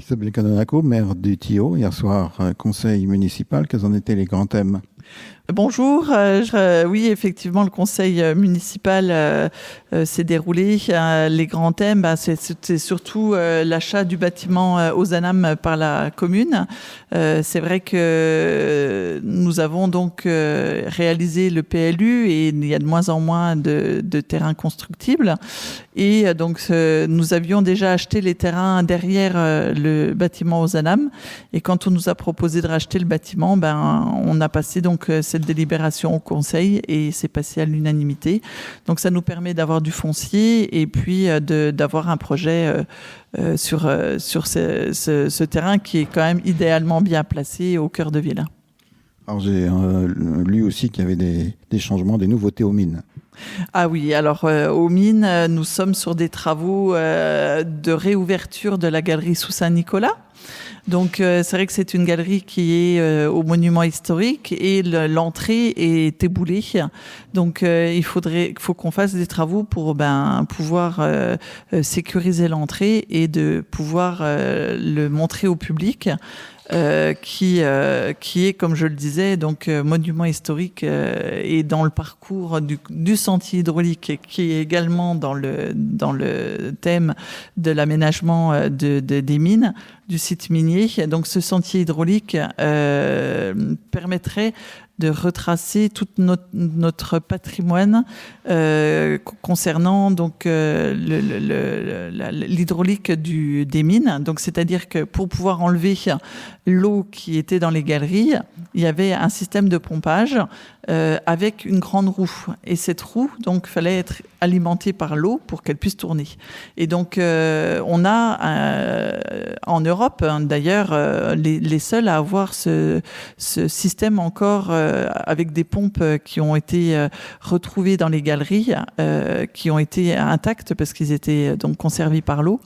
Isabelle Cadonaco, maire du Thillot, hier soir, conseil municipal, quels en étaient les grands thèmes? Bonjour, oui effectivement le conseil municipal s'est déroulé. Les grands thèmes, c'était surtout l'achat du bâtiment Ozanam par la commune. C'est vrai que nous avons donc réalisé le PLU et il y a de moins en moins de terrains constructibles. Et donc nous avions déjà acheté les terrains derrière le bâtiment Ozanam. Et quand on nous a proposé de racheter le bâtiment, on a passé donc cette délibération au conseil et c'est passé à l'unanimité. Donc ça nous permet d'avoir du foncier et puis d'avoir un projet sur ce terrain qui est quand même idéalement bien placé au cœur de ville. Alors j'ai lu aussi qu'il y avait des changements, des nouveautés aux mines. Ah oui, alors aux mines, nous sommes sur des travaux de réouverture de la galerie sous Saint-Nicolas. Donc c'est vrai que c'est une galerie qui est au monument historique et l'entrée est éboulée. Donc il faut qu'on fasse des travaux pour pouvoir sécuriser l'entrée et de pouvoir le montrer au public. Qui est, comme je le disais, donc monument historique et dans le parcours du sentier hydraulique, qui est également dans le thème de l'aménagement des mines, du site minier. Donc ce sentier hydraulique permettrait de retracer tout notre patrimoine concernant donc l'hydraulique des mines. Donc c'est-à-dire que pour pouvoir enlever l'eau qui était dans les galeries, il y avait un système de pompage avec une grande roue. Et cette roue, donc, fallait être alimentée par l'eau pour qu'elle puisse tourner. Et donc, on a en Europe, d'ailleurs, les seuls à avoir ce système encore avec des pompes qui ont été retrouvées dans les galeries, qui ont été intactes parce qu'ils étaient donc conservés par l'eau.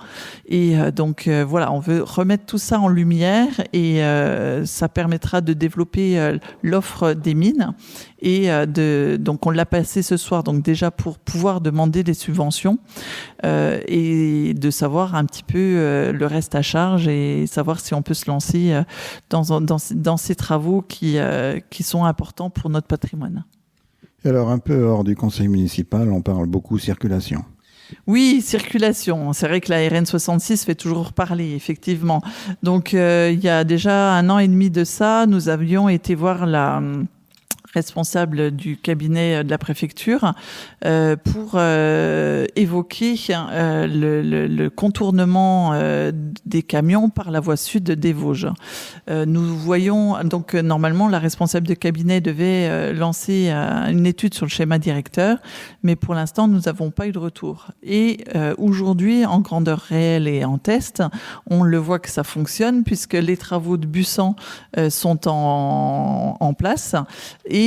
Et donc, voilà, on veut remettre tout ça en lumière et ça permettra de développer l'offre des mines. Et donc on l'a passé ce soir, donc déjà pour pouvoir demander des subventions et de savoir un petit peu le reste à charge et savoir si on peut se lancer dans ces travaux qui sont importants pour notre patrimoine. Et alors un peu hors du conseil municipal, on parle beaucoup circulation. Oui, circulation. C'est vrai que la RN66 fait toujours parler, effectivement. Donc, il y a déjà 1 an et demi de ça, nous avions été voir la responsable du cabinet de la préfecture pour évoquer le contournement des camions par la voie sud des Vosges. Nous voyons donc normalement la responsable de cabinet devait lancer une étude sur le schéma directeur, mais pour l'instant nous n'avons pas eu de retour. Et aujourd'hui, en grandeur réelle et en test, on le voit que ça fonctionne puisque les travaux de Bussan sont en place. Et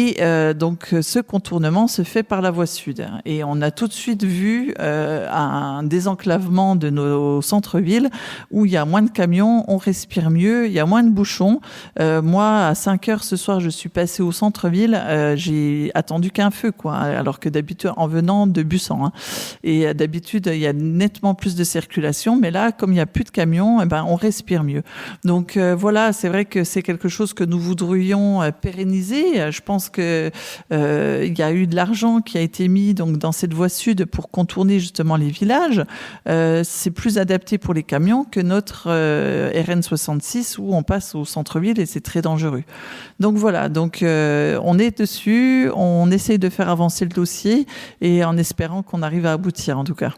donc ce contournement se fait par la voie sud. Et on a tout de suite vu un désenclavement de nos centres-villes où il y a moins de camions, on respire mieux, il y a moins de bouchons. Moi, à 5 heures ce soir, je suis passée au centre-ville, j'ai attendu qu'un feu, quoi, alors que d'habitude, en venant de Bussan. Et d'habitude, il y a nettement plus de circulation, mais là, comme il n'y a plus de camions, on respire mieux. Donc voilà, c'est vrai que c'est quelque chose que nous voudrions pérenniser. Je pense que il y a eu de l'argent qui a été mis donc dans cette voie sud pour contourner justement les villages. C'est plus adapté pour les camions que notre RN66 où on passe au centre-ville et c'est très dangereux. Donc voilà, donc on est dessus, on essaye de faire avancer le dossier et en espérant qu'on arrive à aboutir en tout cas.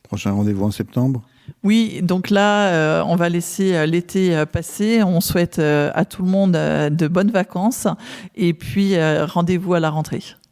Prochain rendez-vous en septembre? Oui, donc là, on va laisser l'été passer. On souhaite à tout le monde de bonnes vacances et puis rendez-vous à la rentrée.